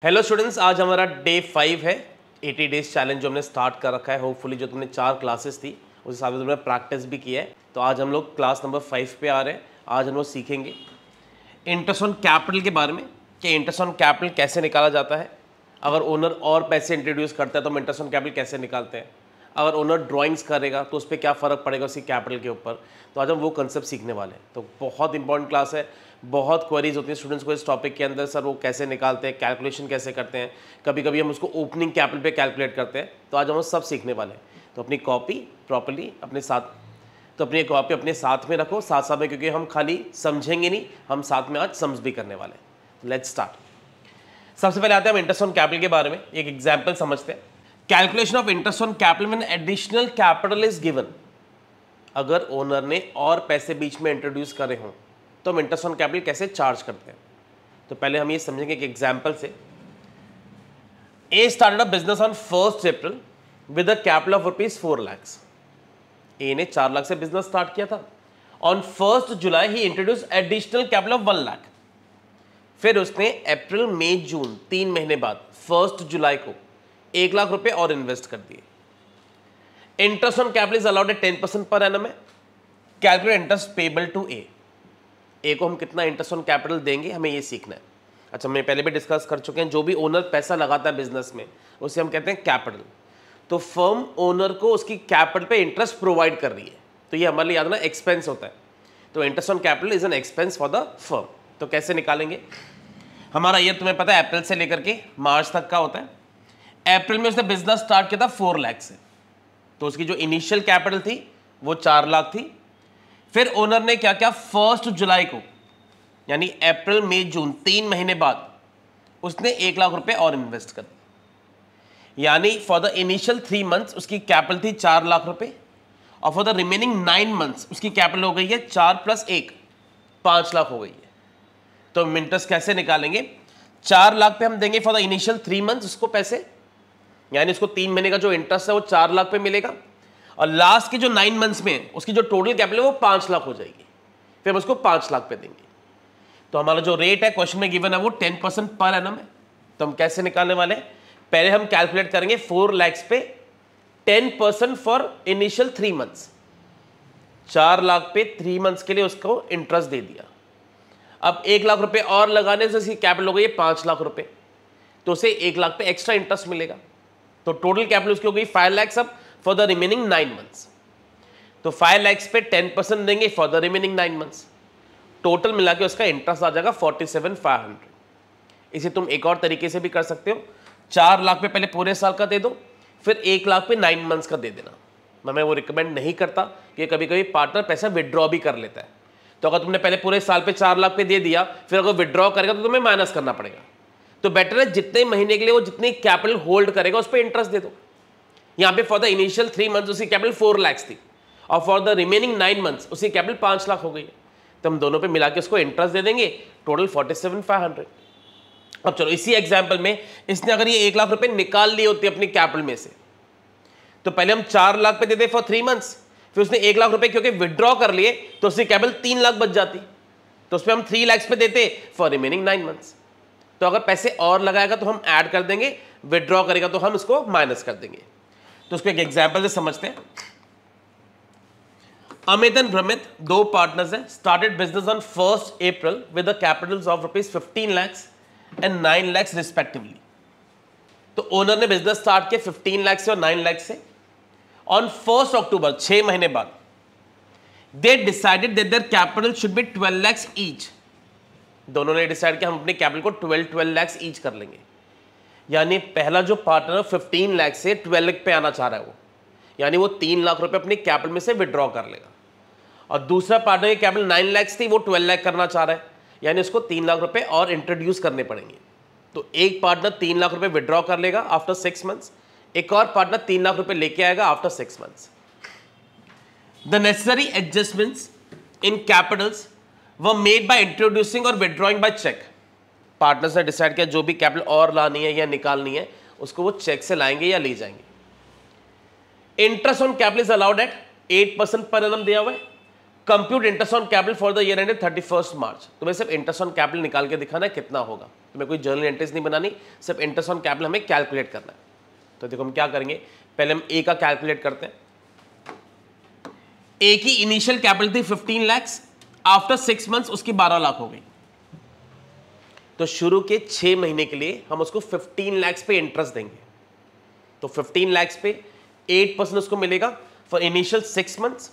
Hello students, आज हमारा day 5 है 80 डेज चैलेंज जो हमने स्टार्ट कर रखा है। होपफुली जो तुमने 4 क्लासेस थी उस हिसाब से तुमने प्रैक्टिस भी किया है। तो आज हम लोग क्लास नंबर 5 पे आ रहे हैं। आज हम लोग सीखेंगे इंटरेस्ट ऑन कैपिटल के बारे में कि इंटरेस्ट ऑन कैपिटल कैसे निकाला जाता है। अगर ओनर और पैसे इंट्रोड्यूस करता है तो हम इंटरेस्ट ऑन कैपिटल कैसे निकालते हैं। अगर ओनर ड्राइंग्स करेगा तो उस पर क्या फ़र्क पड़ेगा उसकी कैपिटल के ऊपर। तो आज हम वो कंसेप्ट सीखने वाले हैं। तो बहुत इंपॉर्टेंट क्लास है। बहुत क्वेरीज होती हैं स्टूडेंट्स को इस टॉपिक के अंदर, सर वो कैसे निकालते हैं, कैलकुलेशन कैसे करते हैं। कभी कभी हम उसको ओपनिंग कैपिटल पे कैलकुलेट करते हैं। तो आज हम वो सब सीखने वाले हैं। तो अपनी कॉपी प्रॉपर्ली अपने साथ में रखो, साथ साथ में, क्योंकि हम खाली समझेंगे नहीं, हम साथ में आज समझ भी करने वाले हैं। Let's start. सबसे पहले आते हैं हम इंटरेस्ट ऑन कैपिटल के बारे में। एक एग्जाम्पल समझते हैं। Calculation of interest on capital when additional capital is given. अगर ओनर ने और पैसे बीच में इंट्रोड्यूस करे हों तो हम इंटरेस्ट ऑन कैपिटल कैसे चार्ज करते हैं। तो पहले हम ये समझेंगे एक एग्जांपल से। A started a business on 1 April with a capital of ₹4 lakh. A ने 4 लाख से बिजनेस स्टार्ट किया था। On 1 July he introduce additional capital of 1 lakh. फिर उसने अप्रैल मई जून 3 महीने बाद 1 जुलाई को 1 लाख रुपए और इन्वेस्ट कर दिए। Interest on capital is allowed at 10% per annum है। कैलकुलेट इंटरेस्ट पेबल टू ए को हम कितना इंटरेस्ट ऑन कैपिटल देंगे, हमें ये सीखना है। अच्छा, मैं पहले भी डिस्कस कर चुके हैं, जो भी ओनर पैसा लगाता है बिजनेस में उसे हम कहते हैं कैपिटल। तो फर्म ओनर को उसकी कैपिटल पे इंटरेस्ट प्रोवाइड कर रही है, तो ये हमारे लिए याद ना एक्सपेंस होता है। तो interest on capital is an expense for the firm. तो कैसे निकालेंगे? हमारा ईयर तुम्हें पता है अप्रैल से लेकर के मार्च तक का होता है। अप्रैल में उसने बिजनेस स्टार्ट किया था 4 लाख से, तो उसकी जो इनिशियल कैपिटल थी वो 4 लाख थी। फिर ओनर ने क्या किया, 1 जुलाई को यानी अप्रैल मई जून 3 महीने बाद उसने 1 लाख रुपए और इन्वेस्ट कर दिए। यानी फॉर द इनिशियल 3 मंथ्स उसकी कैपिटल थी 4 लाख रुपए और फॉर द रिमेनिंग 9 मंथ्स उसकी कैपिटल हो गई है 4 + 1 5 लाख हो गई है। तो हम इंटरेस्ट कैसे निकालेंगे? 4 लाख पे हम देंगे फॉर द इनिशियल 3 मंथ्स उसको पैसे, यानी उसको 3 महीने का जो इंटरेस्ट है वो 4 लाख पे मिलेगा। और लास्ट के जो 9 मंथ्स में उसकी जो टोटल कैपिटल है वो 5 लाख हो जाएगी। फिर हम उसको 5 लाख पे देंगे। तो हमारा जो रेट है क्वेश्चन में गिवन है वो 10% पर एनम है। तो हम कैसे निकालने वाले हैं? पहले हम कैलकुलेट करेंगे 4 लाख पे 10% फॉर इनिशियल 3 मंथ्स। 4 लाख पे 3 मंथ्स के लिए उसको इंटरेस्ट दे दिया। अब 1 लाख रुपए और लगाने से उसकी कैपिटल हो गई है 5 लाख रुपए, तो उसे 1 लाख पे एक्स्ट्रा इंटरेस्ट मिलेगा। तो टोटल कैपिटल उसकी हो गई 5 लाख अब फॉर द रिमेनिंग 9 मंथ्स। तो 5 लाख पे 10% देंगे for the remaining 9 months. Total मिला के उसका इंटरेस्ट आ जाएगा 47,500। इसे तुम एक और तरीके से भी कर सकते हो। 4 लाख पे पहले पूरे साल का दे दो, फिर 1 लाख पे 9 मंथ्स का दे देना। मैं वो रिकमेंड नहीं करता कि कभी कभी पार्टनर पैसा विड्रॉ भी कर लेता है। तो अगर तुमने पहले पूरे साल पे 4 लाख पे दे दिया, फिर अगर विड्रॉ करेगा तो तुम्हें माइनस करना पड़ेगा। तो बेटर है जितने महीने के लिए वो जितनी कैपिटल होल्ड करेगा उस पर इंटरेस्ट दे दो। यहाँ पे फॉर द इनिशियल 3 मंथ्स उसकी कैपिटल 4 लाख थी और फॉर द रिमेनिंग 9 मंथ्स उसकी कैपिटल 5 लाख हो गई है। तो हम दोनों पे मिला के उसको इंटरेस्ट दे देंगे, टोटल 47,500। अब चलो इसी एग्जाम्पल में इसने अगर ये 1 लाख रुपए निकाल लिए होते अपनी कैपिटल में से, तो पहले हम 4 लाख पे देते फॉर 3 मंथ्स, फिर उसने 1 लाख रुपए क्योंकि विड्रॉ कर लिए तो उसकी कैपिटल 3 लाख बच जाती, तो उसमें हम 3 लाख पे देते फॉर रिमेनिंग 9 मंथ्स। तो अगर पैसे और लगाएगा तो हम ऐड कर देंगे, विड्रॉ करेगा तो हम इसको माइनस कर देंगे। तो उसको एक एग्जांपल से समझते हैं। अमित एंड भ्रमित 2 पार्टनर्स हैं, started business on 1 April with a Capitals of ₹15 lakh and 9 lakh respectively. तो ओनर ने बिजनेस स्टार्ट किया 15 लाख से और 9 लाख से। ऑन 1 अक्टूबर 6 महीने बाद they decided that their capital should be 12 lakh each. दोनों ने डिसाइड किया हम अपने कैपिटल को 12 लाख ईच कर लेंगे। यानी पहला जो पार्टनर 15 लाख से 12 लाख पे आना चाह रहा है वो, यानी वो 3 लाख रुपए अपनी कैपिटल में से विड्रॉ कर लेगा। और दूसरा पार्टनर की कैपिटल 9 लाख थी, वो 12 लाख करना चाह रहा है, यानी उसको 3 लाख रुपए और इंट्रोड्यूस करने पड़ेंगे। तो एक पार्टनर 3 लाख रुपए विड्रॉ कर लेगा आफ्टर 6 मंथ्स, एक और पार्टनर 3 लाख रुपए लेके आएगा after 6 months. The necessary adjustments in Capitals were made by introducing और विड्रॉइंग बाय चेक। पार्टनर्स ने डिसाइड किया जो भी कैपिटल और लानी है या निकालनी है उसको वो चेक से लाएंगे या ले जाएंगे। Interest on capital is allowed at 8% per annum दिया हुआ है। Compute interest on capital for the year ended 31 मार्च। तुम्हें सिर्फ इंटरेस्ट ऑन कैपिटल निकाल के दिखाना है कितना होगा, तुम्हें कोई जर्नल एंट्रीज नहीं बनानी, सिर्फ इंटरेस्ट ऑन कैपिटल हमें कैलकुलेट करना है। तो देखो हम क्या करेंगे, पहले हम ए का कैलकुलेट करते हैं। ए की इनिशियल कैपिटल थी 15 लाख, आफ्टर 6 मंथ्स उसकी 12 लाख हो गई। तो शुरू के 6 महीने के लिए हम उसको 15 लाख पे इंटरेस्ट देंगे। तो 15 लाख पे 8% उसको मिलेगा फॉर इनिशियल 6 मंथ्स।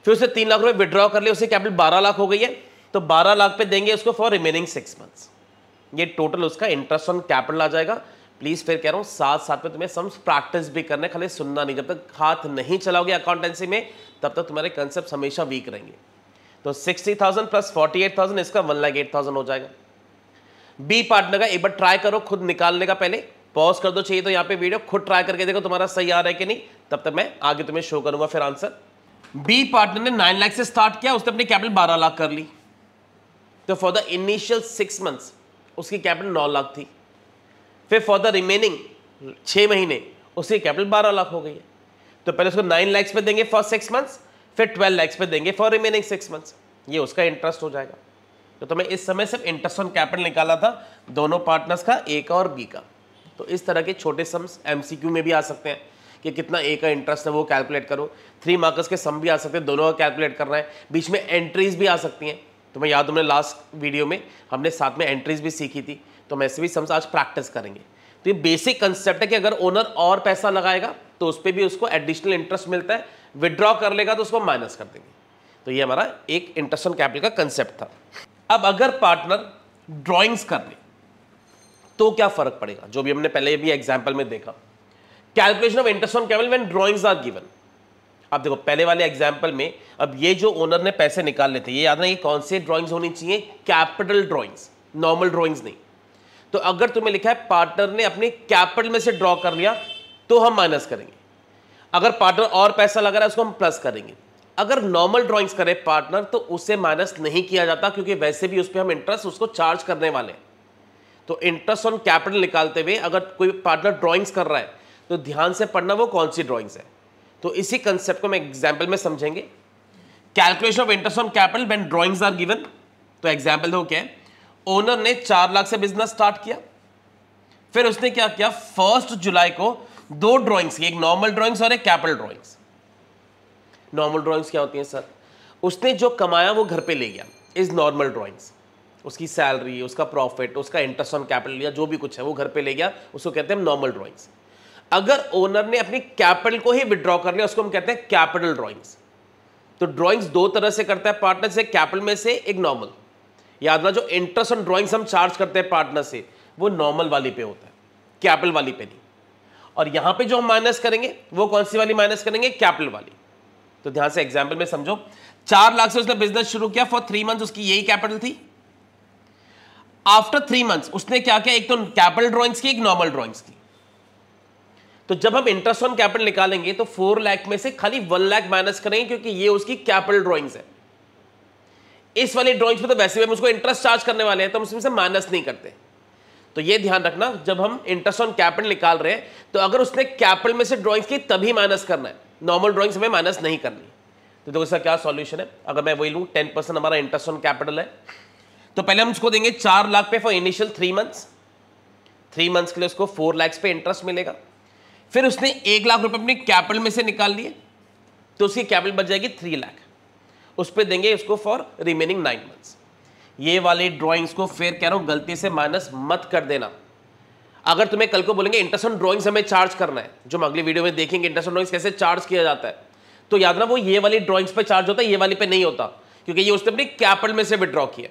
फिर उसे 3 लाख रुपए विड्रॉ कर लिया, उसे कैपिटल 12 लाख हो गई है, तो 12 लाख पे देंगे उसको फॉर रिमेनिंग 6 मंथ्स। ये टोटल उसका इंटरेस्ट ऑन कैपिटल आ जाएगा। प्लीज फिर कह रहा हूं साथ साथ में तुम्हें सम्स प्रैक्टिस भी करना है, खाली सुनना नहीं। जब तक हाथ नहीं चलाओगे अकाउंटेंसी में तब तक तुम्हारे कंसेप्ट हमेशा वीक रहेंगे। तो 60,000 प्लस 48,000 इसका 1,08,000 हो जाएगा। बी पार्टनर का एक बार ट्राई करो खुद निकालने का, पहले पॉज कर दो चाहिए तो यहाँ पे वीडियो, खुद ट्राई करके देखो तुम्हारा सही आ रहा है कि नहीं, तब तक मैं आगे तुम्हें शो करूंगा फिर आंसर। बी पार्टनर ने 9 लाख से स्टार्ट किया, उसने अपनी कैपिटल 12 लाख कर ली। तो फॉर द इनिशियल 6 मंथ्स उसकी कैपिटल 9 लाख थी। फिर फॉर द रिमेनिंग 6 महीने उसकी कैपिटल 12 लाख हो गई है। तो पहले उसको 9 लाख पे देंगे फॉर 6 मंथ्स, फिर 12 लाख पे देंगे फॉर रिमेनिंग 6 मंथ्स। ये उसका इंटरेस्ट हो जाएगा। तो तुम्हें इस समय सिर्फ इंटरेस्ट ऑन कैपिटल निकाला था दोनों पार्टनर्स का, ए का और बी का। तो इस तरह के छोटे सम्स एमसीक्यू में भी आ सकते हैं कि कितना ए का इंटरेस्ट है वो कैलकुलेट करो। 3 मार्कर्स के सम भी आ सकते हैं, दोनों का कैलकुलेट करना है। बीच में एंट्रीज भी आ सकती हैं। तुम्हें याद, तुमने लास्ट वीडियो में हमने साथ में एंट्रीज भी सीखी थी, तो हम ऐसे भी सम्स आज प्रैक्टिस करेंगे। तो ये बेसिक कंसेप्ट है कि अगर ओनर और पैसा लगाएगा तो उस पर भी उसको एडिशनल इंटरेस्ट मिलता है, विड्रॉ कर लेगा तो उसको माइनस कर देंगे। तो ये हमारा एक इंटरेस्ट ऑन कैपिटल का कंसेप्ट था। अब अगर पार्टनर ड्राइंग्स कर ले तो क्या फर्क पड़ेगा, जो भी हमने पहले भी एग्जांपल में देखा। Calculation of interest on capital when drawings are given. अब देखो पहले वाले एग्जांपल में, अब ये जो ओनर ने पैसे निकाल लेते, ये याद ना ये कौन से ड्राइंग्स होनी चाहिए, कैपिटल ड्राइंग्स, नॉर्मल ड्राइंग्स नहीं। तो अगर तुम्हें लिखा है पार्टनर ने अपने कैपिटल में से ड्रॉ कर लिया तो हम माइनस करेंगे। अगर पार्टनर और पैसा लगा रहा है उसको हम प्लस करेंगे। अगर नॉर्मल ड्राइंग्स करे पार्टनर तो उसे माइनस नहीं किया जाता, क्योंकि वैसे भी उस पर हम इंटरेस्ट उसको चार्ज करने वाले हैं। तो इंटरेस्ट ऑन कैपिटल निकालते हुए अगर कोई पार्टनर ड्राइंग्स कर रहा है तो ध्यान से पढ़ना वो कौन सी ड्राइंग्स है। तो इसी कंसेप्ट को मैं एग्जाम्पल में समझेंगे। Calculation of interest on capital when drawings are given. तो एग्जाम्पल देखो क्या है, ओनर ने 4 लाख से बिजनेस स्टार्ट किया, फिर उसने क्या किया, 1 जुलाई को 2 ड्राइंग्स की, एक नॉर्मल ड्राइंग्स और एक कैपिटल ड्राइंग्स। नॉर्मल ड्राइंग्स क्या होती हैं सर, उसने जो कमाया वो घर पे ले गया, इज नॉर्मल ड्राइंग्स। उसकी सैलरी, उसका प्रॉफिट, उसका इंटरेस्ट ऑन कैपिटल या जो भी कुछ है वो घर पे ले गया, उसको कहते हैं नॉर्मल ड्राइंग्स। अगर ओनर ने अपनी कैपिटल को ही विड्रॉ कर लिया उसको हम कहते हैं कैपिटल ड्राइंग्स। तो ड्राइंग्स 2 तरह से करता है पार्टनर, से कैपिटल में से एक नॉर्मल। याद रखना जो इंटरेस्ट ऑन ड्राइंग्स हम चार्ज करते हैं पार्टनर से वो नॉर्मल वाली पे होता है, कैपिटल वाली पे नहीं। और यहां पे जो हम माइनस करेंगे वो कौन सी वाली माइनस करेंगे, कैपिटल वाली। तो ध्यान से एग्जांपल में समझो, 4 लाख से उसने बिजनेस शुरू किया, फॉर 3 मंथ्स उसकी यही कैपिटल थी। आफ्टर 3 मंथ्स उसने क्या किया, एक तो कैपिटल ड्राइंग्स की, एक नॉर्मल ड्राइंग्स की। तो जब हम इंटरेस्ट ऑन कैपिटल निकालेंगे तो 4 लाख में से खाली 1 लाख माइनस करेंगे, क्योंकि ये उसकी कैपिटल ड्राइंग्स है। इस वाली ड्राइंग्स पे तो वैसे भी हम उसको इंटरेस्ट चार्ज करने वाले हैं, तो हम उसमें से माइनस नहीं करते। तो ये ध्यान रखना, जब हम इंटरेस्ट ऑन कैपिटल निकाल रहे हैं तो अगर उसने कैपिटल में से ड्राइंग्स की तभी माइनस करना है, नॉर्मल ड्राइंग्स हमें माइनस नहीं करनी। तो देखो इसका क्या सॉल्यूशन है। अगर मैं वही लूं 10% हमारा इंटरेस्ट ऑन कैपिटल है, तो पहले हम उसको देंगे 4 लाख पे फॉर इनिशियल 3 मंथ्स। 3 मंथ्स के लिए उसको 4 लाख पे इंटरेस्ट मिलेगा। फिर उसने 1 लाख रुपए अपनी कैपिटल में से निकाल लिए, तो उसकी कैपिटल बच जाएगी 3 लाख। उस पर देंगे उसको फॉर रिमेनिंग 9 मंथ्स। ये वाली ड्राइंग्स को फिर कह रहा हूं गलती से माइनस मत कर देना। अगर तुम्हें कल को बोलेंगे इंटरेस्ट ऑन ड्राइंग्स हमें चार्ज करना है, जो हम अगली वीडियो में देखेंगे इंटरेस्ट ऑन ड्राइंग्स कैसे चार्ज किया जाता है, तो याद रखना वो ये वाली ड्राइंग्स पे चार्ज होता है, ये वाली पे नहीं होता, क्योंकि ये उसने अपनी कैपिटल में से विड्रॉ किया।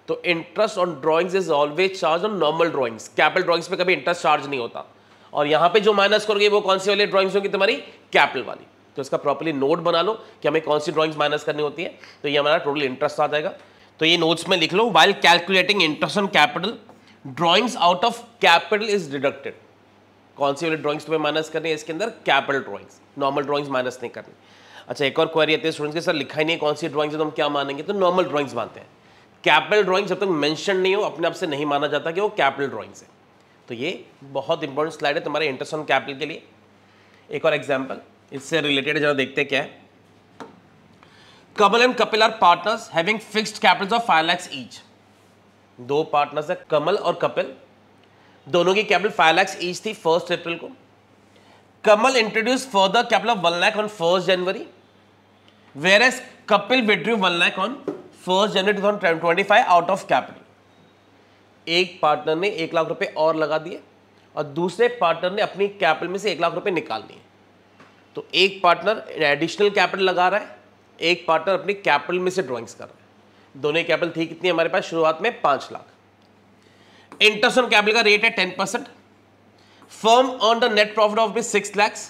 तो interest on drawings is always charge on normal drawings, capital drawings पे कभी इंटरेस्ट चार्ज नहीं होता। और यहां पे जो माइनस करोगे वो कौन सी वाली ड्राइंग्स होगी, तुम्हारी कैपिटल वाली। तो इसका प्रॉपर्ली नोट बना लो कि हमें कौन सी ड्राइंग्स माइनस करनी होती है, तो ये हमारा टोटल इंटरेस्ट आ जाएगा। तो ये नोट्स में लिख लो, while calculating interest on capital drawings out of capital is deducted. कौन सी वाली ड्राइंग्स तुम्हें माइनस करनी है इसके अंदर, capital drawings, normal drawings minus नहीं करनी। अच्छा एक और क्वेरी आती है स्टूडेंट्स के, सर लिखा ही नहीं कौन सी ड्राइंग्स है तो हम क्या मानेंगे, तो नॉर्मल ड्राइंग्स मानते हैं। कैपिटल ड्राइंग्स जब तक मेंशन नहीं हो अपने आप से नहीं माना जाता कि वो कैपिटल ड्राइंग्स है। तो ये बहुत इंपॉर्टेंट स्लाइड है तुम्हारे इंटरेस्ट ऑन कैपिटल के लिए। एक और एग्जांपल इससे रिलेटेड जरा देखते क्या है। Kamal and Kapil are partners having fixed capital of 5 lakhs each. दो पार्टनर्स है कमल और कपिल, दोनों की कैपिटल 5 lakhs ईच थी 1 अप्रैल को। Kamal introduce further capital of 1 lakh on 1 January, whereas Kapil withdrew 1 lakh on 1 January 2025 out of capital. एक पार्टनर ने 1 लाख रुपए और लगा दिए और दूसरे पार्टनर ने अपनी कैपिटल में से 1 लाख रुपए निकाल लिए। तो एक पार्टनर एडिशनल कैपिटल लगा रहा है, एक पार्टनर अपनी कैपिटल में से ड्रॉइंग्स कर रहा है। दोनों कैपिटल थी कितनी हमारे पास शुरुआत में 5 लाख। इंटरेस्ट ऑन कैपिटल का रेट है 10%। Firm earn the net profit of 6 lakhs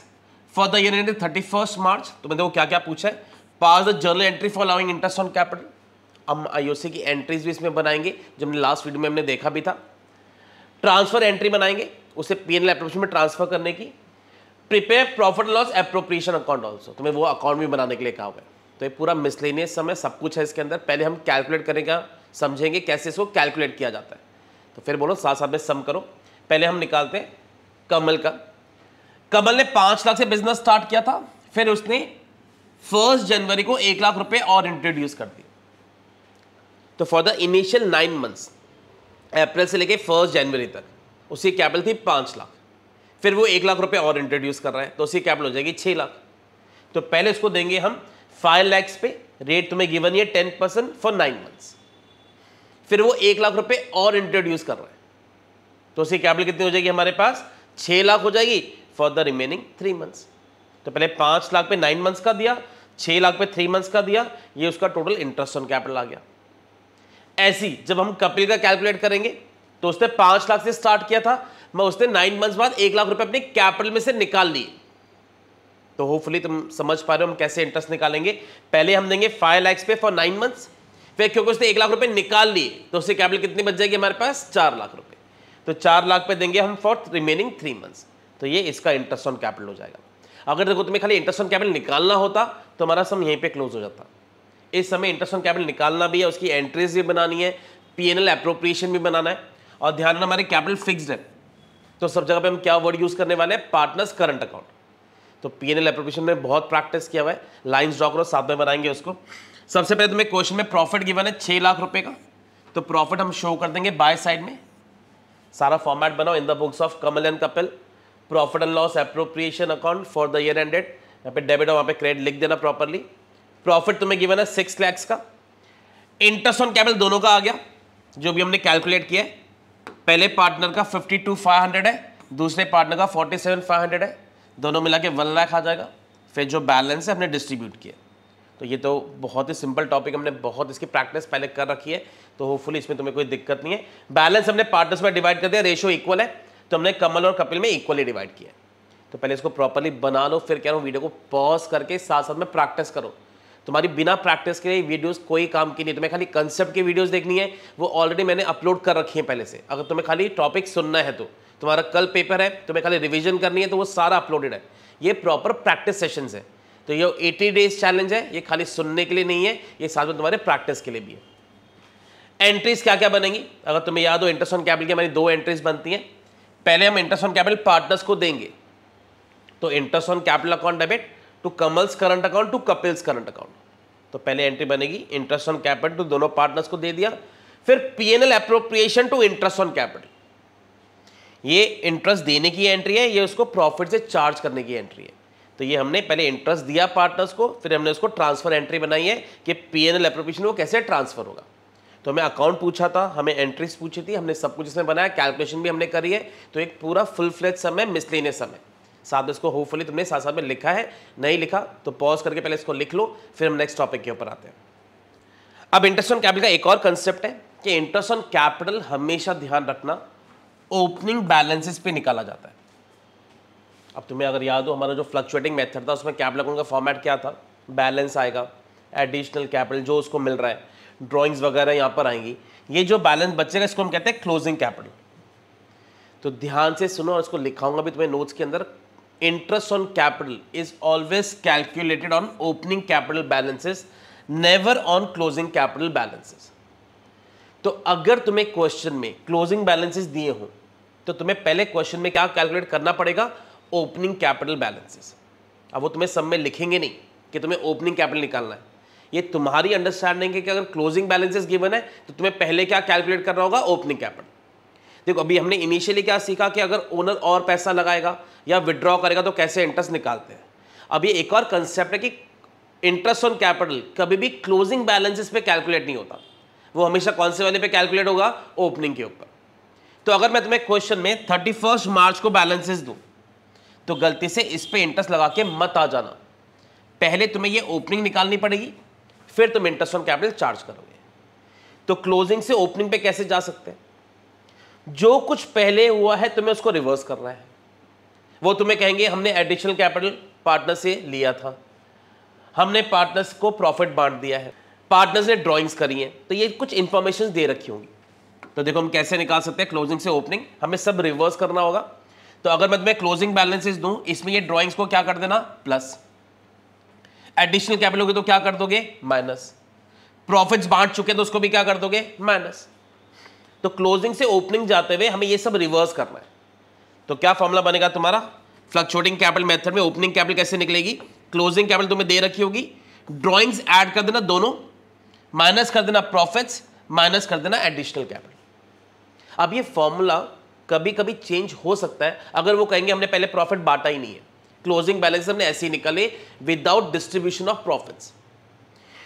for the year ended 31 March. तो देखो क्या क्या पूछा है, पास the journal entry for allowing interest on capital. हम आईओसी की एंट्रीज भी इसमें बनाएंगे, जो हमने लास्ट वीडियो में हमने देखा भी था। ट्रांसफर एंट्री बनाएंगे, उसे पीएनएल एप्रोप्रिएशन में ट्रांसफर करने की। Prepare profit loss appropriation account also, तुम्हें वो अकाउंट भी बनाने के लिए कहा हुआ है। तो ये पूरा मिसलेनियस सम है, सब कुछ है इसके अंदर। पहले हम कैलकुलेट करेंगे, समझेंगे कैसे इसको कैलकुलेट किया जाता है। तो फिर बोलो साथ साथ में सम करो। पहले हम निकालते हैं कमल का। कमल ने 5 लाख से बिजनेस स्टार्ट किया था, फिर उसने 1 जनवरी को 1 लाख रुपए और इंट्रोड्यूस कर दिए। तो फॉर द इनिशियल 9 months, अप्रैल से लेके 1 जनवरी तक उसकी कैपिटल थी 5 लाख, फिर वो 1 लाख रुपए और इंट्रोड्यूस कर रहा है, तो उसकी कैपिटल हो जाएगी 6 लाख। तो पहले उसको देंगे हम 5 lakhs पे, रेट तुम्हें गिवन है 10% फॉर 9 months। फिर वो 1 लाख रुपए और इंट्रोड्यूस कर रहा है, तो उसकी कैपिटल कितनी हो जाएगी हमारे पास 6 लाख हो जाएगी फॉर द रिमेनिंग 3 months। तो पहले 5 लाख पे 9 months का दिया, 6 लाख पे 3 months का दिया, ये उसका टोटल इंटरेस्ट ऑन कैपिटल आ गया। ऐसी जब हम कपिल का कैलकुलेट करेंगे तो उसने 5 लाख से स्टार्ट किया था, मैं उसने 9 months बाद 1 लाख रुपए अपने कैपिटल में से निकाल लिए। तो होपफुली तुम समझ पा रहे हो हम कैसे इंटरेस्ट निकालेंगे। पहले हम देंगे 5 lakhs पे फॉर 9 months, फिर क्योंकि उसने 1 लाख रुपए निकाल लिए तो उससे कैपिटल कितनी बच जाएगी हमारे पास 4 लाख रुपए। तो 4 लाख पे देंगे हम फॉर रिमेनिंग 3 months। तो ये इसका इंटरेस्ट ऑन कैपिटल हो जाएगा। अगर देखो तुम्हें खाली इंटरेस्ट ऑन कैपिटल निकालना होता तो हमारा सम यहीं पे क्लोज हो जाता। इस समय इंटरेस्ट ऑन कैपिटल निकालना भी है, उसकी एंट्रीज भी बनानी है, पीएनएल एप्रोप्रिएशन भी बनाना है। और ध्यान रखना हमारे कैपिटल फिक्स्ड है, तो सब जगह पे हम क्या वर्ड यूज करने वाले हैं, पार्टनर्स करंट अकाउंट। तो पीएनएल एप्रोप्रिएशन में बहुत प्रैक्टिस किया हुआ है, लाइंस ड्रॉ करो साथ में बनाएंगे उसको। सबसे पहले तुम्हें क्वेश्चन में प्रॉफिट गिवन है 6 लाख रुपए का, तो प्रॉफिट हम शो कर देंगे बाय साइड में। सारा फॉर्मेट बनाओ in the books of Kamal and Kapil. Profit and loss appropriation account for the year ended, यहाँ पे डेबिट और वहाँ पे क्रेडिट लिख देना प्रॉपरली। प्रॉफिट तुम्हें गिवन है 6 lakhs का। इंटरेस्ट ऑन कैपिटल दोनों का आ गया जो भी हमने कैलकुलेट किया है। पहले पार्टनर का 52,500 है, दूसरे पार्टनर का 47,500 है, दोनों मिला के 1 लाख आ जाएगा। फिर जो बैलेंस है हमने डिस्ट्रीब्यूट किया। तो ये तो बहुत ही सिंपल टॉपिक, हमने बहुत इसकी प्रैक्टिस पहले कर रखी है, तो होपफुली इसमें तुम्हें कोई दिक्कत नहीं है। बैलेंस हमने पार्टनर्स में डिवाइड कर दिया, रेशियो इक्वल है, तो हमने कमल और कपिल में इक्वली डिवाइड किया। तो पहले इसको प्रॉपरली बना लो, फिर कह रहा हूँ वीडियो को पॉज करके साथ साथ में प्रैक्टिस करो। तुम्हारी बिना प्रैक्टिस के वीडियोस कोई काम की नहीं। तुम्हें खाली कंसेप्ट की वीडियोस देखनी है, वो ऑलरेडी मैंने अपलोड कर रखी है पहले से। अगर तुम्हें खाली टॉपिक सुनना है, तो तुम्हारा कल पेपर है, तुम्हें खाली रिवीजन करनी है, तो वो सारा अपलोडेड है। ये प्रॉपर प्रैक्टिस सेशंस है। तो ये 80 days चैलेंज है, ये खाली सुनने के लिए नहीं है, ये साथ में तुम्हारे प्रैक्टिस के लिए भी है। एंट्रीज क्या क्या बनेंगी, अगर तुम्हें याद हो इंटरेस्ट ऑन कैपिटल की हमारी 2 एंट्रीज बनती हैं। पहले हम इंटरेस्ट ऑन कैपिटल पार्टनर्स को देंगे, तो interest on capital account debit to Kamal's current account to Kapil's current account. तो पहले एंट्री बनेगी इंटरेस्ट ऑन कैपिटल टू दोनों पार्टनर्स को दे दिया। फिर PNL appropriation to interest on capital, ये इंटरेस्ट देने की एंट्री है, ये उसको प्रॉफिट से चार्ज करने की एंट्री है। तो ये हमने पहले इंटरेस्ट दिया पार्टनर्स को, फिर हमने उसको ट्रांसफर एंट्री बनाई है कि पीएनएल एप्रोप्रिएशन वो कैसे ट्रांसफर होगा। तो हमें अकाउंट पूछा था, हमें एंट्रीज पूछी थी, हमने सब कुछ इसमें बनाया, कैलकुलेशन भी हमने करी है। तो एक पूरा फुल फ्लेज सम है, मिसलेनियस सम है। साथ में इसको होपफुली तुमने साथ साथ में लिखा है, नहीं लिखा तो पॉज करके पहले इसको लिख लो, फिर हम नेक्स्ट टॉपिक के ऊपर आते हैं। अब इंटरेस्ट ऑन कैपिटल का एक और कंसेप्ट है कि इंटरेस्ट ऑन कैपिटल हमेशा ध्यान रखना ओपनिंग बैलेंसेस पे निकाला जाता है। अब तुम्हें अगर याद हो हमारा जो फ्लक्चुएटिंग मेथड था, उसमें कैपिटल अकाउंट का फॉर्मेट क्या था, बैलेंस आएगा, एडिशनल कैपिटल जो उसको मिल रहा है, ड्रॉइंग्स वगैरह यहाँ पर आएंगी। ये जो बैलेंस बचेगा इसको हम कहते हैं क्लोजिंग कैपिटल। तो ध्यान से सुनो और इसको लिखाऊंगा भी तुम्हें नोट्स के अंदर। Interest on capital is always calculated on opening capital balances, never on closing capital balances. तो अगर तुम्हें क्वेश्चन में क्लोजिंग बैलेंसेस दिए हो तो तुम्हें पहले क्वेश्चन में क्या कैलकुलेट करना पड़ेगा, ओपनिंग कैपिटल बैलेंसेस। अब वो तुम्हें सब में लिखेंगे नहीं कि तुम्हें ओपनिंग कैपिटल निकालना है, ये तुम्हारी अंडरस्टैंडिंग है कि अगर क्लोजिंग बैलेंसेस गिवन है तो तुम्हें पहले क्या कैलकुलेट करना होगा, ओपनिंग कैपिटल। देखो अभी हमने इनिशियली क्या सीखा कि अगर ओनर और पैसा लगाएगा या विड्रॉ करेगा तो कैसे इंटरेस्ट निकालते हैं। अब ये एक और कंसेप्ट है कि इंटरेस्ट ऑन कैपिटल कभी भी क्लोजिंग बैलेंसेस पे कैलकुलेट नहीं होता, वो हमेशा कौन से वाले पे कैलकुलेट होगा, ओपनिंग के ऊपर। तो अगर मैं तुम्हें क्वेश्चन में 31 मार्च को बैलेंसेस दूं तो गलती से इस पे इंटरेस्ट लगा के मत आ जाना, पहले तुम्हें ये ओपनिंग निकालनी पड़ेगी, फिर तुम इंटरेस्ट ऑन कैपिटल चार्ज करोगे। तो क्लोजिंग से ओपनिंग पे कैसे जा सकते हैं, जो कुछ पहले हुआ है तुम्हें उसको रिवर्स करना है। वो तुम्हें कहेंगे हमने एडिशनल कैपिटल पार्टनर से लिया था, हमने पार्टनर्स को प्रॉफिट बांट दिया है, पार्टनर्स ने ड्राइंग्स करी हैं, तो ये कुछ इंफॉर्मेशन दे रखी होंगी। तो देखो हम कैसे निकाल सकते हैं क्लोजिंग से ओपनिंग, हमें सब रिवर्स करना होगा। तो अगर मैं तुम्हें क्लोजिंग बैलेंसेस दूं, इसमें ये ड्राइंग्स को क्या कर देना, प्लस, एडिशनल कैपिटल होगी तो क्या कर दोगे, माइनस, प्रॉफिट्स बांट चुके तो उसको भी क्या कर दोगे, माइनस। तो क्लोजिंग से ओपनिंग जाते हुए हमें ये सब रिवर्स करना है। तो क्या फॉर्मूला बनेगा तुम्हारा, फ्लक्चुएटिंग कैपिटल मेथड में ओपनिंग कैपिटल कैसे निकलेगी, क्लोजिंग कैपिटल तुम्हें दे रखी होगी, ड्राइंग्स ऐड कर देना दोनों, माइनस कर देना प्रॉफिट्स, माइनस कर देना एडिशनल कैपिटल। अब ये फॉर्मूला कभी कभी चेंज हो सकता है, अगर वो कहेंगे हमने पहले प्रॉफिट बांटा ही नहीं है, क्लोजिंग बैलेंस हमने ऐसे ही निकाले विदाउट डिस्ट्रीब्यूशन ऑफ प्रॉफिट्स।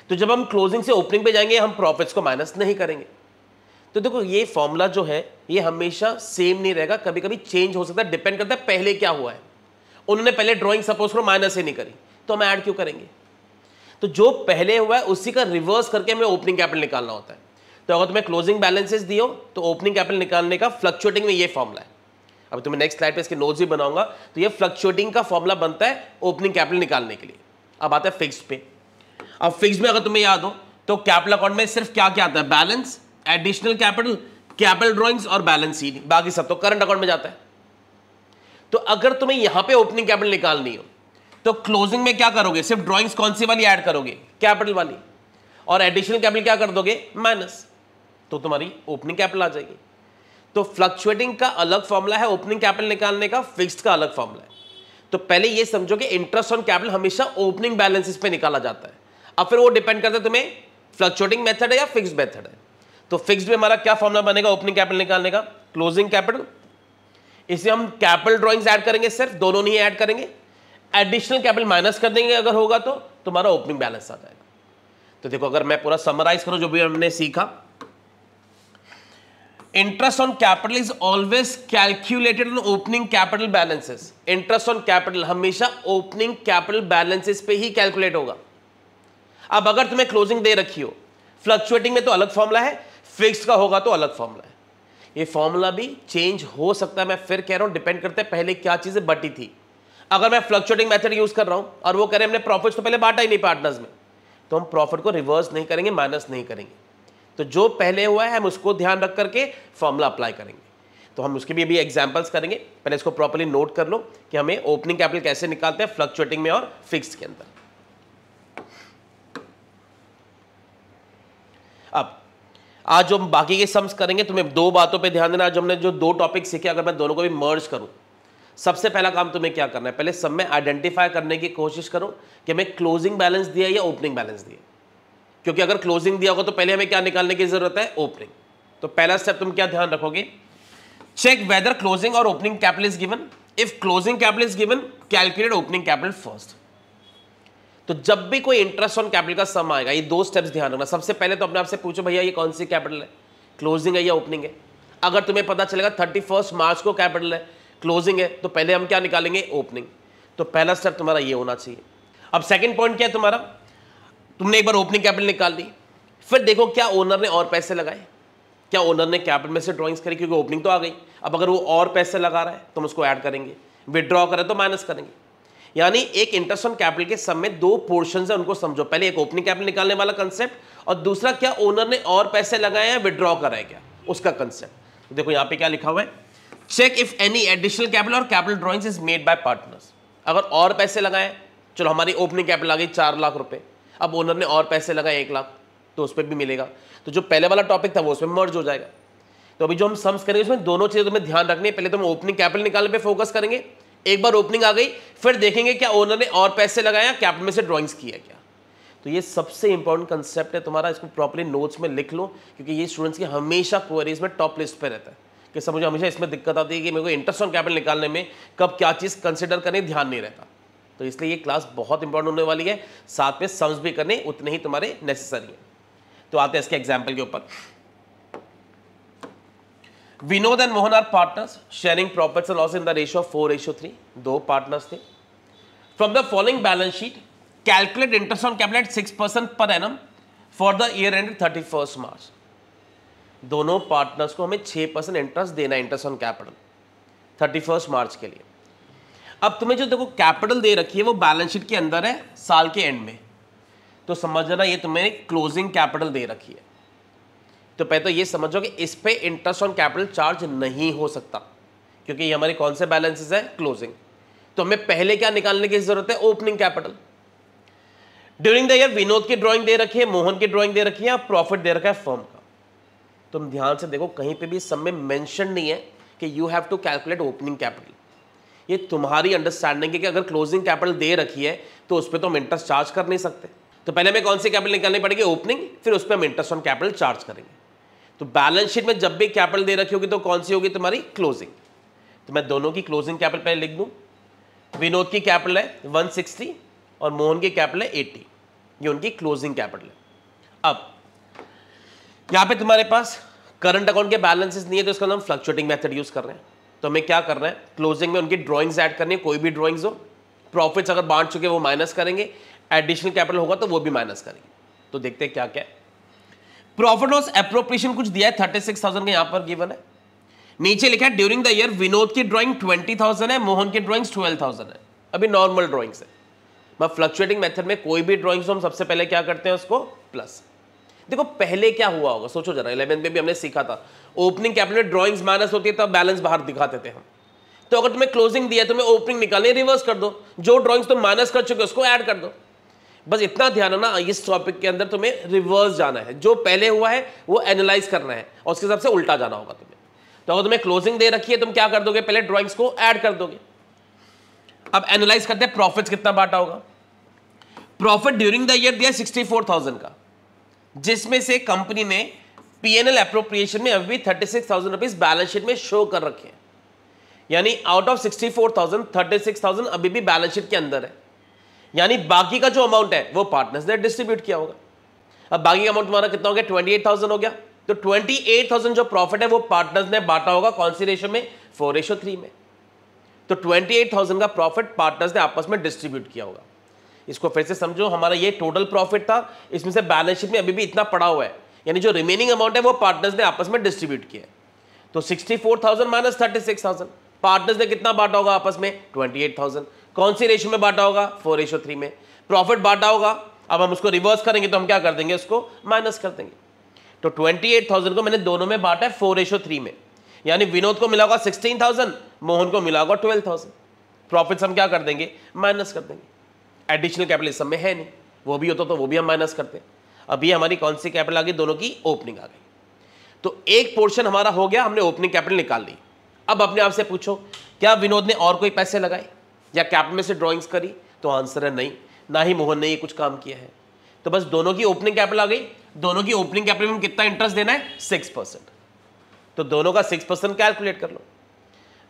तो जब हम क्लोजिंग से ओपनिंग पे जाएंगे हम प्रॉफिट्स को माइनस नहीं करेंगे। तो देखो ये फॉर्मूला जो है ये हमेशा सेम नहीं रहेगा, कभी कभी चेंज हो सकता है, डिपेंड करता है पहले क्या हुआ है। उन्होंने पहले ड्राइंग सपोज करो माइनस ही नहीं करी तो हम ऐड क्यों करेंगे। तो जो पहले हुआ है उसी का रिवर्स करके हमें ओपनिंग कैपिटल निकालना होता है। तो अगर तुम्हें क्लोजिंग बैलेंसेस दियो तो ओपनिंग कैपिटल निकालने का फ्लक्चुएटिंग में ये फॉर्मूला है। अब तुम्हें नेक्स्ट स्लाइड पे इसके नोट्स भी बनाऊंगा। तो ये फ्लक्चुएटिंग का फॉर्मूला बनता है ओपनिंग कैपिटल निकालने के लिए। अब आता है फिक्स्ड पे। अब फिक्स्ड में अगर तुम्हें याद हो तो कैपिटल अकाउंट में सिर्फ क्या क्या आता है, balance, additional capital, capital drawings और बैलेंस शीट, बाकी सब तो करंट अकाउंट में जाता है। तो अगर तुम्हें यहां पे ओपनिंग कैपिटल निकालनी हो तो क्लोजिंग में क्या करोगे, सिर्फ ड्राइंग्स कौन सी वाली ऐड करोगे, कैपिटल वाली, और एडिशनल कैपिटल क्या कर दोगे, माइनस, तो तुम्हारी ओपनिंग कैपिटल आ जाएगी। तो फ्लक्चुएटिंग का अलग फॉर्मूला है ओपनिंग कैपिटल निकालने का, फिक्स्ड का अलग फॉर्मूला है। तो पहले ये समझो कि इंटरेस्ट ऑन कैपिटल हमेशा ओपनिंग बैलेंसेस पे निकाला जाता है। अब फिर वो डिपेंड करता है तुम्हें फ्लक्चुएटिंग मेथड है या फिक्स्ड मेथड है। तो फिक्स्ड में हमारा क्या फॉर्मूला बनेगा ओपनिंग कैपिटल निकालने का, क्लोजिंग कैपिटल, इसे हम कैपिटल ड्राइंग्स ऐड करेंगे, सिर्फ दोनों नहीं ऐड करेंगे, एडिशनल कैपिटल माइनस कर देंगे अगर होगा तो तुम्हारा ओपनिंग बैलेंस आ जाएगा। तो देखो अगर मैं पूरा समराइज करूं जो भी हमने सीखा, interest on capital is always calculated on opening capital balances. Interest on capital हमेशा ओपनिंग कैपिटल बैलेंसेस पे ही कैलकुलेट होगा। अब अगर तुम्हें क्लोजिंग दे रखी हो, फ्लक्चुएटिंग में तो अलग फॉर्मूला है, फिक्स्ड का होगा तो अलग फॉर्मूला है। ये फॉर्मूला भी चेंज हो सकता है, मैं फिर कह रहा हूं डिपेंड करता है पहले क्या चीजें बटी थी। अगर मैं फ्लक्चुएटिंग मेथड यूज कर रहा हूं और वो कह रहे हैं हमने प्रॉफिट तो पहले बांटा ही नहीं पार्टनर्स में, तो हम प्रॉफिट को रिवर्स नहीं करेंगे, माइनस नहीं करेंगे। तो जो पहले हुआ है हम उसको ध्यान रख करके फॉर्मूला अप्लाई करेंगे। तो हम उसके भी अभी एग्जांपल्स करेंगे, पहले इसको प्रॉपर्ली नोट कर लो कि हमें ओपनिंग कैपिटल कैसे निकालते हैं फ्लक्चुएटिंग में और फिक्स्ड के अंदर। अब आज जो हम बाकी के सम्स करेंगे, तुम्हें दो बातों पे ध्यान देना। आज हमने जो दो टॉपिक सीखे, अगर मैं दोनों को भी मर्ज करूं, सबसे पहला काम तुम्हें क्या करना है, पहले सब में आइडेंटिफाई करने की कोशिश करो कि हमें क्लोजिंग बैलेंस दिया या ओपनिंग बैलेंस दिया। क्योंकि अगर क्लोजिंग दिया होगा तो पहले हमें क्या निकालने की जरूरत है, ओपनिंग। तो पहला स्टेप तुम क्या ध्यान रखोगे, चेक वेदर क्लोजिंग और opening capital is given. If closing capital is given, calculate opening capital first. तो जब भी कोई इंटरेस्ट ऑन कैपिटल का सम आएगा, ये दो स्टेप्स ध्यान रखना। सबसे पहले तो अपने आप से पूछो भैया ये कौन सी कैपिटल है, क्लोजिंग है या ओपनिंग है। अगर तुम्हें पता चलेगा 31 मार्च को कैपिटल है, क्लोजिंग है, तो पहले हम क्या निकालेंगे, ओपनिंग। तो पहला स्टेप तुम्हारा ये होना चाहिए। अब सेकंड पॉइंट क्या है तुम्हारा, तुमने एक बार ओपनिंग कैपिटल निकाल ली, फिर देखो क्या ओनर ने और पैसे लगाए, क्या ओनर ने कैपिटल में से ड्राइंग्स करी, क्योंकि ओपनिंग तो आ गई। अब अगर वो और पैसे लगा रहा है तो हम उसको ऐड करेंगे, विड्रॉ करे तो माइनस करेंगे। यानी एक इंटरेस्ट ऑन कैपिटल के सम में दो पोर्शंस है, उनको समझो। पहले एक ओपनिंग कैपिटल निकालने वाला कंसेप्ट, और दूसरा क्या ओनर ने और पैसे लगाए हैं, विड्रॉ करा है क्या, उसका कंसेप्ट। तो देखो यहाँ पे क्या लिखा हुआ है, check if any additional capital or capital drawings is made by partners. अगर और पैसे लगाए, चलो हमारी ओपनिंग कैपिटल आ गई 4 लाख रुपए, अब ओनर ने और पैसे लगाए 1 लाख, तो उस पर भी मिलेगा। तो जो पहले वाला टॉपिक था वो उसमें मर्ज हो जाएगा। तो अभी जो हम सम्स करेंगे उसमें दोनों चीजें तुम्हें ध्यान रखनी है। पहले तो हम ओपनिंग कैपिटल निकालने पे फोकस करेंगे, एक बार ओपनिंग आ गई फिर देखेंगे क्या ओनर ने और पैसे लगाया, कैपिटल में से ड्राइंग्स की है क्या। तो ये सबसे इंपॉर्टेंट कंसेप्ट है तुम्हारा, इसको प्रॉपर्ली नोट्स में लिख लो, क्योंकि ये स्टूडेंट्स की हमेशा क्वेरीज में टॉप लिस्ट पे रहता है कि सब मुझे हमेशा इसमें दिक्कत आती है कि मेरे को इंटरेस्ट ऑन कैपिटल निकालने में कब क्या चीज़ कंसिडर करने ध्यान नहीं रहता। तो इसलिए ये क्लास बहुत इंपॉर्टेंट होने वाली है, साथ में सम्स भी करने उतने ही तुम्हारे नेसेसरी हैं। तो आते हैं इसके एग्जाम्पल के ऊपर। Vinod and Mohan are partners sharing profits and loss in the ratio of 4:3। दो पार्टनर्स थे। From the following balance sheet calculate interest on capital at 6% per annum for the year end 31 March. दोनों पार्टनर्स को हमें 6% interest देना है interest on capital 31 मार्च के लिए। अब तुम्हें जो देखो कैपिटल दे रखी है वो बैलेंस शीट के अंदर है साल के एंड में, तो समझना ये तुम्हें क्लोजिंग कैपिटल दे रखी है। तो पहले तो ये समझो कि इस पे इंटरेस्ट ऑन कैपिटल चार्ज नहीं हो सकता, क्योंकि ये हमारे कौन से बैलेंसेस है, क्लोजिंग। तो हमें पहले क्या निकालने की जरूरत है, opening capital. During the year Vinod की ड्राइंग दे रखी है, मोहन की ड्राइंग दे रखी है, प्रॉफिट दे रखा है फर्म का। तुम ध्यान से देखो कहीं पे भी सब में मेंशन नहीं है कि you have to calculate opening capital. ये तुम्हारी अंडरस्टैंडिंग है कि अगर क्लोजिंग कैपिटल दे रखी है तो उस पर तो हम इंटरेस्ट चार्ज कर नहीं सकते। तो पहले हमें कौन सी कैपिटल निकालनी पड़ेगी, ओपनिंग, फिर उस पर हम इंटरेस्ट ऑन कैपिटल चार्ज करेंगे। तो बैलेंस शीट में जब भी कैपिटल दे रखी होगी तो कौन सी होगी, तुम्हारी क्लोजिंग। तो मैं दोनों की क्लोजिंग कैपिटल पहले लिख दूं। विनोद की कैपिटल है 160 और मोहन की कैपिटल है 80, ये उनकी क्लोजिंग कैपिटल है। अब यहां पे तुम्हारे पास करंट अकाउंट के बैलेंसेस नहीं है, तो इसका हम फ्लक्चुएटिंग मेथड यूज कर रहे हैं। तो हमें क्या करना है, क्लोजिंग में उनकी ड्राइंग्स ऐड करनी है, कोई भी ड्राइंग्स हो। प्रॉफिट्स अगर बांट चुके वो माइनस करेंगे, एडिशनल कैपिटल होगा तो वो भी माइनस करेंगे। तो देखते हैं क्या क्या है। प्रॉफिट लॉस एप्रोप्रिएशन कुछ दिया है 36,000 का यहां पर गिवन है। नीचे लिखा है ड्यूरिंग द ईयर विनोद की ड्राइंग 20,000 है, मोहन की ड्राइंग 12,000 है। अभी नॉर्मल ड्राइंग्स है, मैं फ्लक्चुएटिंग मेथड में कोई भी ड्राइंग्स हम सबसे पहले क्या करते हैं, उसको प्लस। देखो पहले क्या हुआ होगा, सोचो जरा, 11th में भी हमने सीखा था, ओपनिंग कैपिटल में ड्राइंग्स माइनस होती है तब बैलेंस बाहर दिखाते थे हम। तो अगर तुम्हें क्लोजिंग दिया है, तुम्हें ओपनिंग निकालनी, रिवर्स कर दो, जो ड्राइंग्स तुम माइनस कर चुके हो उसको ऐड कर दो। बस इतना ध्यान है ना, इस टॉपिक के अंदर तुम्हें रिवर्स जाना है, जो पहले हुआ है वो एनालाइज करना है और उसके हिसाब से उल्टा जाना होगा तुम्हें। तो अगर तुम्हें क्लोजिंग दे रखी है, तुम क्या कर दोगे, पहले ड्राइंग्स को ऐड कर दोगे। अब एनालाइज करते हैं प्रॉफिट्स कितना बांटा होगा। प्रॉफिट ड्यूरिंग द ईयर दिया 64,000 का, जिसमें से कंपनी ने पीएनएल एप्रोप्रिएशन में अभी 36,000 रुपीज बैलेंस शीट में शो कर रखे हैं। यानी आउट ऑफ 64,000 36,000 अभी भी बैलेंस शीट के अंदर है, यानी बाकी का जो अमाउंट है वो पार्टनर्स ने डिस्ट्रीब्यूट किया होगा। अब बाकी का अमाउंट तुम्हारा कितना हो गया, 28,000 हो गया। तो 28,000 जो प्रॉफिट है वो पार्टनर्स ने बांटा होगा कौन सी रेशियो में, 4:3 में। तो 28,000 का प्रॉफिट पार्टनर्स ने आपस में डिस्ट्रीब्यूट किया होगा। इसको फिर से समझो, हमारा ये टोटल प्रॉफिट था, इसमें से बैलेंस शीट में अभी भी इतना पड़ा हुआ है, यानी जो रिमेनिंग अमाउंट है वो पार्टनर्स ने आपस में डिस्ट्रीब्यूट किया है। तो 64,000 माइनस 36,000, पार्टनर्स ने कितना बांटा होगा आपस में, 28,000। कौन सी रेशियो में बांटा होगा, 4:3 में। प्रॉफिट बांटा होगा, अब हम उसको रिवर्स करेंगे तो हम क्या कर देंगे, उसको माइनस कर देंगे। तो 28,000 को मैंने दोनों में बांटा है 4:3 में, यानी विनोद को मिला होगा 16,000, मोहन को मिला होगा 12,000। प्रॉफिट्स हम क्या कर देंगे, माइनस कर देंगे। एडिशनल कैपिटल इस समय है नहीं, वो भी होता तो वो भी हम माइनस करते। अभी हमारी कौन सी कैपिटल आ गई, दोनों की ओपनिंग आ गई। तो एक पोर्शन हमारा हो गया, हमने ओपनिंग कैपिटल निकाल ली। अब अपने आप से पूछो, क्या विनोद ने और कोई पैसे लगाए या कैपिटल में से ड्राइंग्स करी, तो आंसर है नहीं, ना ही मोहन ने ये कुछ काम किया है। तो बस दोनों की ओपनिंग कैपिटल आ गई। दोनों की ओपनिंग कैपिटल में कितना इंटरेस्ट देना है, 6%। तो दोनों का 6% कैलकुलेट कर लो।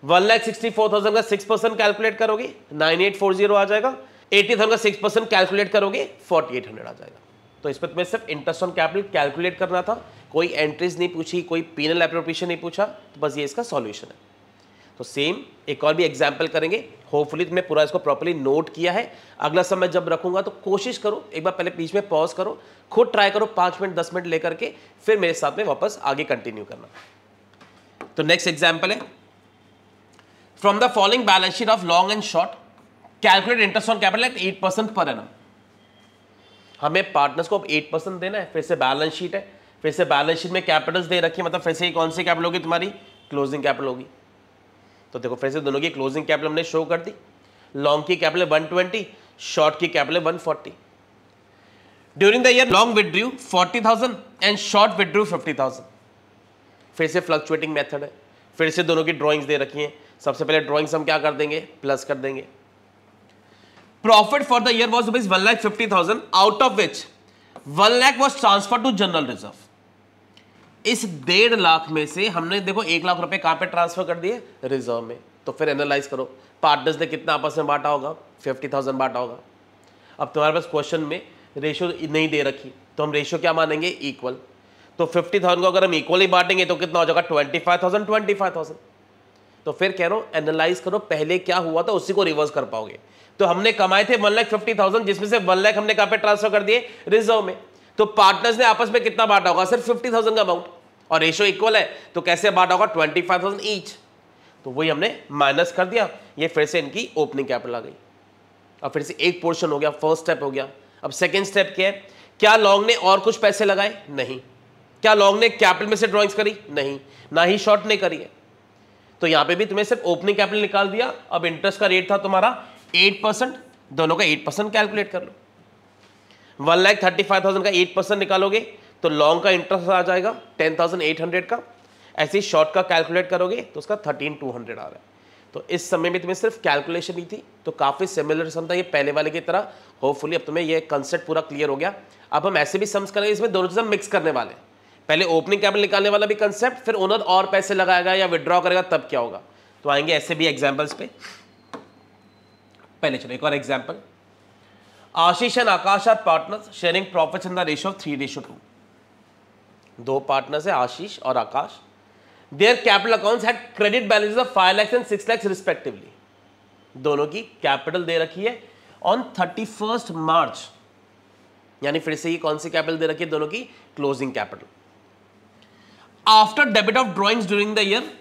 1,64,000 का 6% कैलकुलेट करोगे 9840 आ जाएगा। 80,000 का 6% कैलकुलेट करोगे 4800 आ जाएगा। तो इस पर तुम्हें सिर्फ इंटरेस्ट ऑन कैपिटल कैलकुलेट करना था, कोई एंट्रीज नहीं पूछी, कोई पीनल एप्रोप्रिएशन नहीं पूछा। तो बस ये इसका सॉल्यूशन है। तो सेम एक और भी एग्जाम्पल करेंगे। होपफुली तुमने पूरा इसको प्रॉपर्ली नोट किया है। अगला समय जब रखूंगा तो कोशिश करो, एक बार पहले बीच में पॉज करो, खुद ट्राई करो 5 मिनट 10 मिनट लेकर के, फिर मेरे साथ में वापस आगे कंटिन्यू करना। तो नेक्स्ट एग्जाम्पल है, from the following balance sheet of long and short calculate interest on capital eight 8% per annum. हमें पार्टनर्स को अब 8% देना है। फिर से बैलेंस शीट है, फिर से बैलेंस शीट में कैपिटल्स दे रखी है, मतलब फिर से कौन सी कैपिटल होगी, तुम्हारी क्लोजिंग कैपिटल होगी। तो देखो फिर से दोनों की क्लोजिंग कैपिटल हमने शो कर दी। लॉन्ग की कैपिटल 120, शॉर्ट की capital 140। During the year long withdrew 40,000 and short withdrew 50,000। फिर से फ्लक्चुएटिंग मेथड है, फिर से दोनों की ड्राइंग्स दे रखी हैं। सबसे पहले ड्राइंग्स हम क्या कर देंगे, प्लस कर देंगे। Profit for the year was rupees 1,50,000 out of which 1 lakh was transfer to general reserve. इस 1.5 लाख में से हमने देखो 1 लाख रुपए कहां पे ट्रांसफर कर दिए, रिजर्व में। तो फिर एनालाइज करो पार्टनर्स ने कितना आपस में बांटा होगा, 50,000 बांटा होगा। अब तुम्हारे पास क्वेश्चन में रेशियो नहीं दे रखी तो हम रेशियो क्या मानेंगे, इक्वल। तो 50,000 को अगर हम इक्वली बांटेंगे तो कितना हो जाएगा, 25,000 25,000। तो फिर कह रहा हूं एनालाइज करो पहले क्या हुआ था उसी को रिवर्स कर पाओगे। तो हमने कमाए थे 1,50,000 जिसमें से 1 लाख हमने कहां पे ट्रांसफर कर दिए, रिजर्व में। तो पार्टनर्स ने आपस में कितना बांटा होगा, सिर्फ 50,000 का अमाउंट, और रेशियो इक्वल है तो कैसे बांटा होगा, 25,000 ईच। तो वही हमने माइनस कर दिया, ये फिर से इनकी ओपनिंग कैपिटल आ गई। अब फिर से एक पोर्शन हो गया, फर्स्ट स्टेप हो गया। अब सेकंड स्टेप क्या है, क्या लॉन्ग ने और कुछ पैसे लगाए, नहीं। क्या लॉन्ग ने कैपिटल में से ड्रॉइंग्स करी, नहीं। ना ही शॉर्ट ने करी है। तो यहां पे भी तुम्हें सिर्फ ओपनिंग कैपिटल निकाल दिया। अब इंटरेस्ट का रेट था तुम्हारा 8%, दोनों का 8% कैलकुलेट कर लो। 1,35,000 का 8% निकालोगे तो लॉन्ग का इंटरेस्ट आ जाएगा 10,800 का। ऐसे ही शॉर्ट का कैलकुलेट करोगे तो उसका 13,200 आ रहा है। तो इस समय में तुम्हें सिर्फ कैलकुलेशन ही थी, तो काफी सिमिलर सम था ये पहले वाले की तरह। होपफुली अब तुम्हें ये कंसेप्ट पूरा क्लियर हो गया। अब हम ऐसे भी सम्स करेंगे, इसमें दोनों चीजें मिक्स करने वाले हैं। पहले ओपनिंग कैपिटल निकालने वाला भी कंसेप्ट, फिर ओनर और पैसे लगाएगा या विड्रॉ करेगा तब क्या होगा। तो आएंगे ऐसे भी एग्जाम्पल्स पे। पहले चलो एक और example, Ashish and Akash are partners sharing profits in the ratio of 3:2। दो पार्टनर्स है आशीष और Akash. Their capital accounts had credit balances of 5 lakh and 6 lakh respectively. दोनों की कैपिटल दे रखी है ऑन 31 मार्च, यानी फिर से ये कौन सी कैपिटल दे रखी है, दोनों की closing capital. After debit of drawings during the year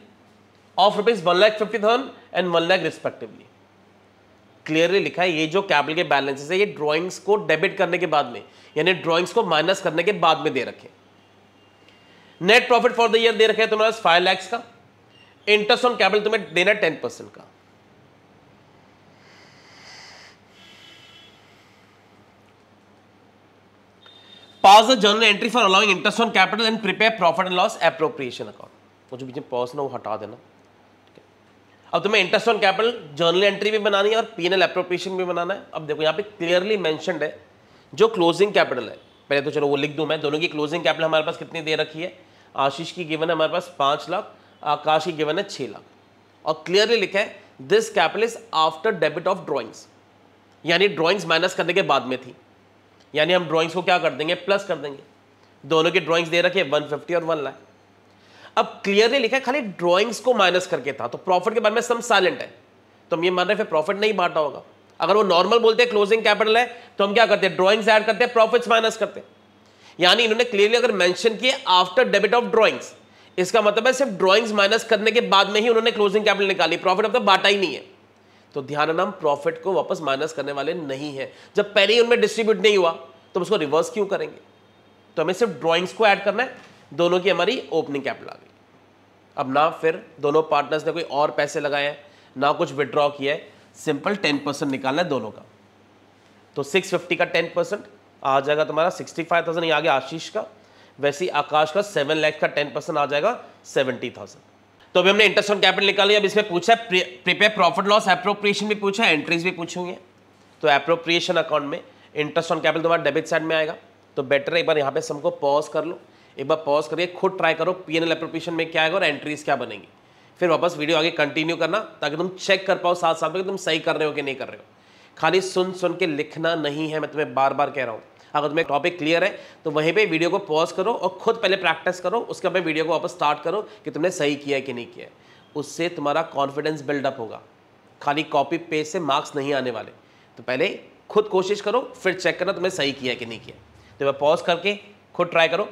of rupees 1,50,000 and 1 lakh respectively. Clearly लिखा है ये जो कैपिटल के बैलेंसेस है ये ड्रॉइंग्स को डेबिट करने के बाद में, यानी ड्रॉइंग्स को माइनस करने के बाद में दे रखे। Net profit for the year दे रखे तुम्हारे 5 लाख का। इंटरेस्ट ऑन कैपिटल तुम्हें देना 10% का। Pass the journal entry for allowing interest on capital and prepare profit and loss appropriation account. वो जो बीच में पॉज ना वो हटा देना। अब तुम्हें interest on capital journal entry भी बनानी है और पीएनएल एप्रोप्रिएशन भी बनाना है। अब देखो यहाँ पे क्लियरली मेंशन्ड है जो क्लोजिंग कैपिटल है। पहले तो चलो वो लिख दूं मैं, दोनों की क्लोजिंग कैपिटल हमारे पास कितनी दे रखी है। आशीष की गिवन है हमारे पास 5 लाख, आकाश की गिवन है 6 लाख। और क्लियरली लिखा है this capital is after debit of drawings, यानी ड्रॉइंग्स माइनस करने के बाद में थी। यानी हम ड्रॉइंग्स को क्या कर देंगे, प्लस कर देंगे। दोनों की ड्रॉइंग्स दे रखी है 150 और 1 लाख। अब क्लियरली लिखा है खाली ड्रॉइंग्स को माइनस करके था, तो प्रॉफिट के बारे में सम साइलेंट है, तो हम ये मान रहे हैं फिर प्रॉफिट नहीं बांटा होगा। अगर वो नॉर्मल बोलते हैं क्लोजिंग कैपिटल है तो हम क्या करते हैं, ड्रॉइंग्स ऐड करते हैं, प्रॉफिट्स माइनस करते हैं। यानी इन्होंने क्लियरली अगर मेंशन किए आफ्टर डेबिट ऑफ ड्रॉइंग्स, इसका मतलब है सिर्फ ड्रॉइंग्स माइनस करने के बाद में ही उन्होंने क्लोजिंग कैपिटल निकाली, प्रॉफिट अब तक बांटा ही नहीं है। तो ध्यान रखना हम प्रॉफिट को वापस माइनस करने वाले नहीं है। जब पहले ही उनमें डिस्ट्रीब्यूट नहीं हुआ तो उसको रिवर्स क्यों करेंगे। तो हमें सिर्फ ड्रॉइंग्स को ऐड करना है। दोनों की हमारी ओपनिंग कैपिटल आ गई। अब ना फिर दोनों पार्टनर्स ने कोई और पैसे लगाए हैं, ना कुछ विड्रॉ किया है, सिंपल 10% निकालना है दोनों का। तो 650 का 10% आ जाएगा तुम्हारा 65,000, ये आ गया आशीष का। वैसे ही आकाश का 7 लाख का 10% आ जाएगा 70,000। तो अभी हमने इंटरेस्ट ऑन कैपिटल निकाली। अब इसमें पूछा है प्रिपेयर प्रॉफिट लॉस एप्रोप्रिएशन भी पूछा है, एंट्रीज भी पूछी हुई है। तो एप्रोप्रिएशन अकाउंट में इंटरेस्ट ऑन कैपिटल तुम्हारा डेबिट साइड में आएगा। तो बेटर है एक बार यहाँ पे सबको पॉज कर लो, एक बार पॉज करके खुद ट्राई करो पीएनएल एप्रोप्रिएशन में क्या आएगा और एंट्रीज क्या बनेंगी। फिर वापस वीडियो आगे कंटिन्यू करना ताकि तुम चेक कर पाओ साथ साथ में कि तुम सही कर रहे हो कि नहीं कर रहे हो। खाली सुन सुन के लिखना नहीं है, मैं तुम्हें बार बार कह रहा हूँ। अगर तुम्हें टॉपिक क्लियर है तो वहीं पे वीडियो को पॉज करो और खुद पहले प्रैक्टिस करो, उसके बाद वीडियो को वापस स्टार्ट करो कि तुमने सही किया है कि नहीं किया है। उससे तुम्हारा कॉन्फिडेंस बिल्डअप होगा। खाली कॉपी पेस्ट से मार्क्स नहीं आने वाले। तो पहले खुद कोशिश करो, फिर चेक करना तुमने सही किया है कि नहीं किया। तो मैं पॉज करके खुद ट्राई करो।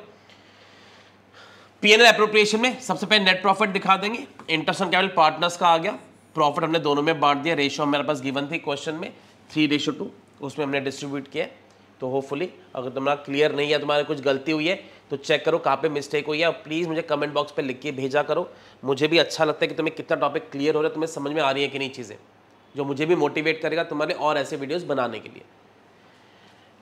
पीएनएल एप्रोप्रिएशन में सबसे पहले नेट प्रॉफिट दिखा देंगे। इंटरेस्ट ऑन कैपिटल पार्टनर्स का आ गया, प्रॉफिट हमने दोनों में बांट दिया। रेशियो मेरे पास गिवन थी क्वेश्चन में 3:2, उसमें हमने डिस्ट्रीब्यूट किया। तो होपफुली अगर तुम्हारा क्लियर नहीं है, तुम्हारी कुछ गलती हुई है तो चेक करो कहाँ पे मिस्टेक हुई है और प्लीज़ मुझे कमेंट बॉक्स पे लिख के भेजा करो। मुझे भी अच्छा लगता है कि तुम्हें कितना टॉपिक क्लियर हो रहा है, तुम्हें समझ में आ रही है कि नहीं चीज़ें, जो मुझे भी मोटिवेट करेगा तुम्हारे और ऐसे वीडियोज़ बनाने के लिए।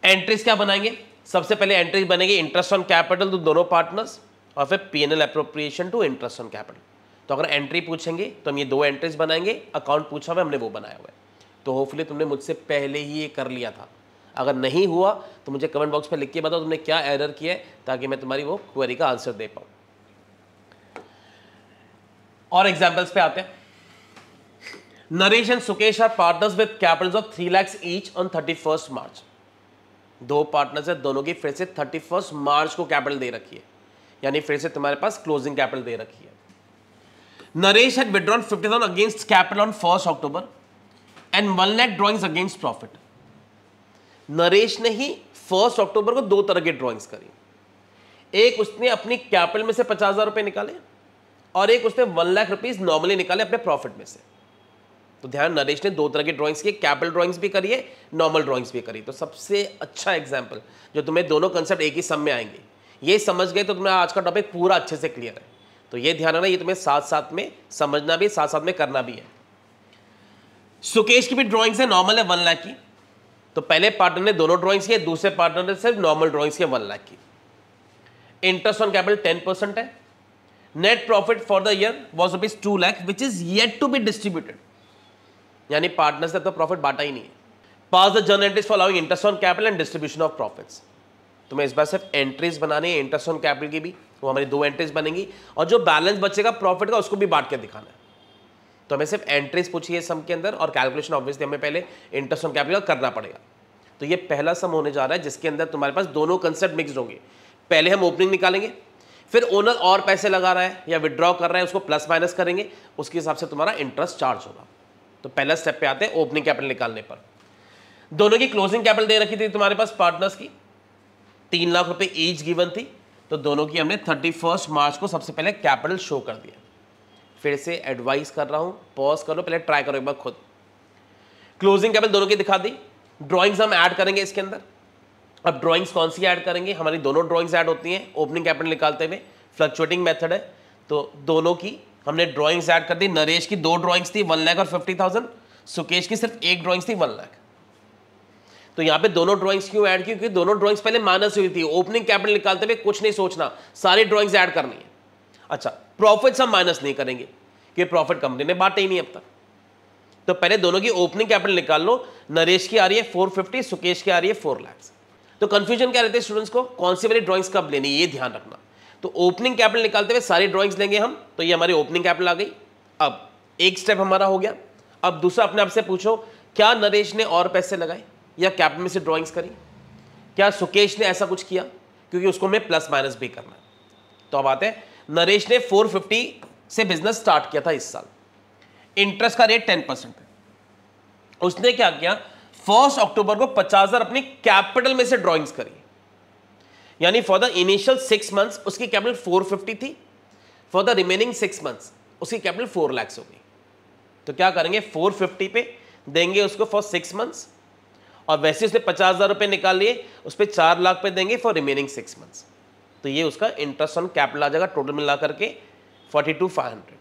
एंट्रीज क्या बनाएंगे, सबसे पहले एंट्रीज बनेगी इंटरेस्ट ऑन कैपिटल टू दोनों पार्टनर्स और फिर PNL appropriation to interest on capital. तो अगर एंट्री पूछेंगे तो हम ये 2 एंट्रीज बनाएंगे, अकाउंट पूछा हुआ हमने वो बनाया हुआ है। तो होपफुली तुमने मुझसे पहले ही ये कर लिया था। अगर नहीं हुआ तो मुझे कमेंट बॉक्स में लिख के बताओ तुमने क्या एरर किया है, ताकि मैं तुम्हारी वो क्वेरी का आंसर दे पाऊँ। और एग्जाम्पल्स पे आते हैं। Naresh and Sukesh are partners with capitals of 3 lakh each on 31 March. दो पार्टनर्स है, दोनों की फिर से 31 मार्च को कैपिटल दे रखी है, यानी फिर से तुम्हारे पास क्लोजिंग कैपिटल दे रखी है। Naresh had withdrawn 50,000 against capital on 1 October and 1 lakh drawings against profit. Naresh ने ही 1 अक्टूबर को दो तरह की ड्रॉइंग्स करी। एक उसने अपनी कैपिटल में से 50,000 रुपए निकाले और एक उसने 1 लाख रुपीज नॉर्मली निकाले अपने प्रॉफिट में से। तो ध्यान, नरेश ने दो तरह की ड्राइंग्स की, कैपिटल ड्राइंग्स भी करी है, नॉर्मल ड्राइंग्स भी करी। तो सबसे अच्छा एग्जांपल जो तुम्हें दोनों कंसेप्ट एक ही सम में आएंगे, ये समझ गए तो तुम्हें आज का टॉपिक पूरा अच्छे से क्लियर है। तो ये ध्यान रखना, ये तुम्हें साथ साथ में समझना भी, साथ साथ में करना भी है। सुकेश की भी ड्राइंग्स है, नॉर्मल है 1 लाख की। तो पहले पार्टनर ने दोनों ड्राइंग्स की, दूसरे पार्टनर ने सिर्फ नॉर्मल ड्राइंग्स की 1 लाख की। इंटरेस्ट ऑन कैपिटल 10% है। Net profit for the year was ₹2 lakh which is yet to be distributed, यानी पार्टनर्स ने तो प्रॉफिट बांटा ही नहीं है। पास the journal entries for allowing interest on capital and distribution of profits. तुम्हें इस बार सिर्फ एंट्रीज बनानी है इंटरेस्ट ऑन कैपिटल की भी, वो हमारी 2 एंट्रीज बनेंगी, और जो बैलेंस बचेगा प्रॉफिट का उसको भी बांट के दिखाना है। तो हमें सिर्फ एंट्रीज पूछी है सम के अंदर, और कैलकुलेशन ऑब्वियसली हमें पहले इंटरेस्ट ऑन कैपिटल का करना पड़ेगा। तो ये पहला सम होने जा रहा है जिसके अंदर तुम्हारे पास दोनों कंसेप्ट मिक्सड होंगे। पहले हम ओपनिंग निकालेंगे, फिर ओनर और पैसे लगा रहा है या विड्रॉ कर रहा है उसको प्लस माइनस करेंगे, उसके हिसाब से तुम्हारा इंटरेस्ट चार्ज होगा। तो पहला स्टेप पे आते हैं ओपनिंग कैपिटल निकालने पर। दोनों की क्लोजिंग कैपिटल दे रखी थी तुम्हारे पास पार्टनर्स की, 3 लाख रुपए ईच गिवन थी। तो दोनों की हमने 31 मार्च को सबसे पहले कैपिटल शो कर दिया। फिर से एडवाइस कर रहा हूं, पॉज करो, पहले ट्राई करो एक बार खुद। क्लोजिंग कैपिटल दोनों की दिखा दी। ड्रॉइंग्स हम ऐड करेंगे इसके अंदर। अब ड्रॉइंग्स कौन सी ऐड करेंगे, हमारी दोनों ड्रॉइंग्स ऐड होती हैं ओपनिंग कैपिटल निकालते हुए, फ्लक्चुएटिंग मेथड है। तो दोनों की हमने ड्राइंग्स ऐड कर दी। नरेश की 2 ड्राइंग्स थी 1 लाख और 50,000, सुकेश की सिर्फ 1 ड्राइंग्स थी 1 लाख। तो यहाँ पे दोनों ड्राइंग्स क्यों ऐड की, क्योंकि दोनों ड्राइंग्स पहले माइनस हुई थी। ओपनिंग कैपिटल निकालते हुए कुछ नहीं सोचना, सारी ड्राइंग्स ऐड करनी है। अच्छा, प्रॉफिट्स हम माइनस नहीं करेंगे क्योंकि प्रॉफिट कंपनी ने बांटे ही नहीं अब तक। तो पहले दोनों की ओपनिंग कैपिटल निकाल लो। नरेश की आ रही है 450, सुकेश की आ रही है 4 लाख। तो कंफ्यूजन क्या रहते हैं स्टूडेंट्स को, कौन सी वाली ड्राइंग्स कब लेनी, ये ध्यान रखना। तो ओपनिंग कैपिटल निकालते हुए सारी ड्राइंग्स लेंगे हम, तो ये हमारी ओपनिंग कैपिटल आ गई। अब एक स्टेप हमारा हो गया। अब दूसरा अपने आप से पूछो, क्या नरेश ने और पैसे लगाए या कैपिटल में से ड्राइंग्स करी? क्या सुकेश ने ऐसा कुछ किया? क्योंकि उसको हमें प्लस माइनस भी करना है। तो अब आते हैं, नरेश ने 450 से बिजनेस स्टार्ट किया था इस साल। इंटरेस्ट का रेट 10% है। उसने क्या किया, 1 अक्टूबर को 50,000 अपनी कैपिटल में से ड्राइंग्स करी, यानी फॉर द इनिशियल 6 मंथ्स उसकी कैपिटल 450 थी, फॉर द रिमेनिंग 6 मंथ्स उसकी कैपिटल 4 लाख हो गई। तो क्या करेंगे, 450 पे देंगे उसको फॉर 6 मंथ्स, और वैसे उसने 50,000 रुपए निकाल लिए, उस पर 4 लाख पे देंगे फॉर रिमेनिंग 6 मंथ्स। तो ये उसका इंटरेस्ट ऑन कैपिटल आ जाएगा, टोटल मिला करके 42,500।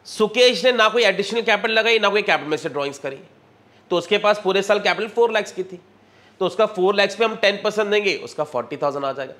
सुकेश ने ना कोई एडिशनल कैपिटल लगाई, ना कोई कैपिटल में से ड्राइंग्स करी, तो उसके पास पूरे साल कैपिटल 4 लाख की थी। तो उसका 4 लाख पे हम 10% देंगे, उसका 40,000 आ जाएगा।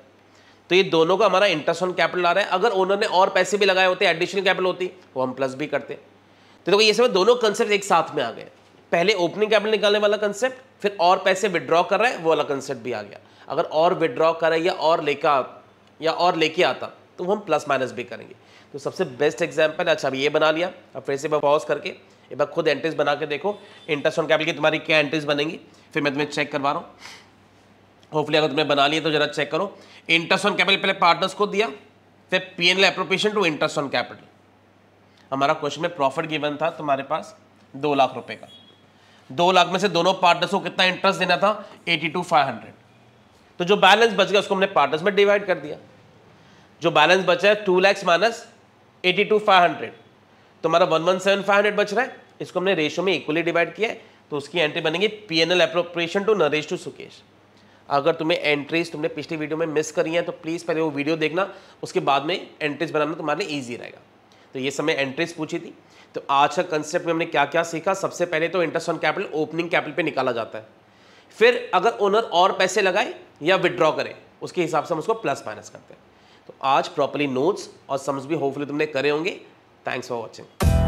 तो ये दोनों का हमारा इंटरेस्ट ऑन कैपिटल आ रहा है। अगर ओनर ने और पैसे भी लगाए होते, एडिशनल कैपिटल होती, वो हम प्लस भी करते। तो देखो ये सब दोनों कंसेप्ट एक साथ में आ गए। पहले ओपनिंग कैपिटल निकालने वाला कंसेप्ट, फिर और पैसे विड्रॉ कर रहा है वो वाला कंसेप्ट भी आ गया। अगर और विड्रॉ करे या और लेके आता तो हम प्लस माइनस भी करेंगे। तो सबसे बेस्ट एग्जांपल, अच्छा अब ये बना लिया। अब फिर से पॉज करके एक बार खुद एंट्रीज बना के देखो, इंटरेस्ट ऑन कैपिटल की तुम्हारी क्या एंट्रीज बनेंगी, फिर मैं तुम्हें चेक करवा रहा हूँ। होपफुली अगर तुमने बना लिया तो जरा चेक करो। इंटरेस्ट ऑन कैपिटल पहले पार्टनर्स को दिया, फिर P&L appropriation to interest on capital. हमारा क्वेश्चन में प्रॉफिट गिवन था तुम्हारे पास 2 लाख रुपए का। 2 लाख में से दोनों पार्टनर्स को कितना इंटरेस्ट देना था, 82,500। तो जो बैलेंस बच गया उसको हमने पार्टनर्स में डिवाइड कर दिया। जो बैलेंस बचा है 2 लाख माइनस 82,500, तो हमारा 117,500 बच रहा है। इसको हमने रेशियो में इक्वली डिवाइड किया है, तो उसकी एंट्री बनेगी P&L appropriation to Naresh to Sukesh. अगर तुम्हें एंट्रीज तुमने पिछली वीडियो में मिस करी हैं तो प्लीज़ पहले वो वीडियो देखना, उसके बाद में एंट्रीज बनाना तुम्हारे लिए ईजी रहेगा। तो ये समय एंट्रीज पूछी थी। तो आज का कंसेप्ट में हमने क्या क्या सीखा, सबसे पहले तो interest on capital opening capital पे निकाला जाता है। फिर अगर ओनर और पैसे लगाए या विड्रॉ करे, उसके हिसाब से हम उसको प्लस माइनस करते हैं। तो आज प्रॉपर्ली नोट्स और सम्स भी होपफुली तुमने करे होंगे। Thanks for watching.